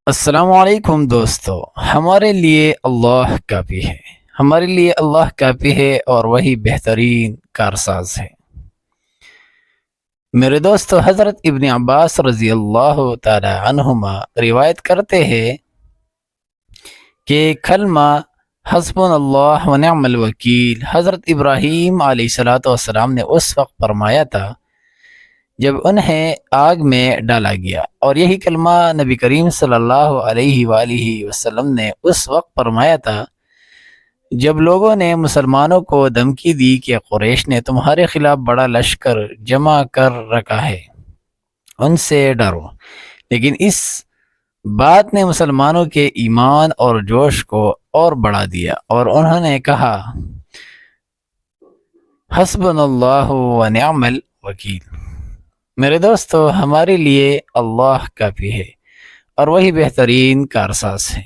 السلام علیکم دوستو، ہمارے لیے اللہ کافی ہے، ہمارے لیے اللہ کافی ہے اور وہی بہترین کارساز ہے۔ میرے دوستو، حضرت ابن عباس رضی اللہ تعالی عنہما روایت کرتے ہیں کہ کلمہ حسبنا اللہ و نعم الوکیل حضرت ابراہیم علیہ السلام نے اس وقت فرمایا تھا جب انہیں آگ میں ڈالا گیا، اور یہی کلمہ نبی کریم صلی اللہ علیہ وآلہ وسلم نے اس وقت فرمایا تھا جب لوگوں نے مسلمانوں کو دھمکی دی کہ قریش نے تمہارے خلاف بڑا لشکر جمع کر رکھا ہے، ان سے ڈرو۔ لیکن اس بات نے مسلمانوں کے ایمان اور جوش کو اور بڑھا دیا، اور انہوں نے کہا حسبنا اللہ و نعم الوکیل۔ میرے دوستو، ہمارے لیے اللہ کافی ہے اور وہی بہترین کارساز ہے۔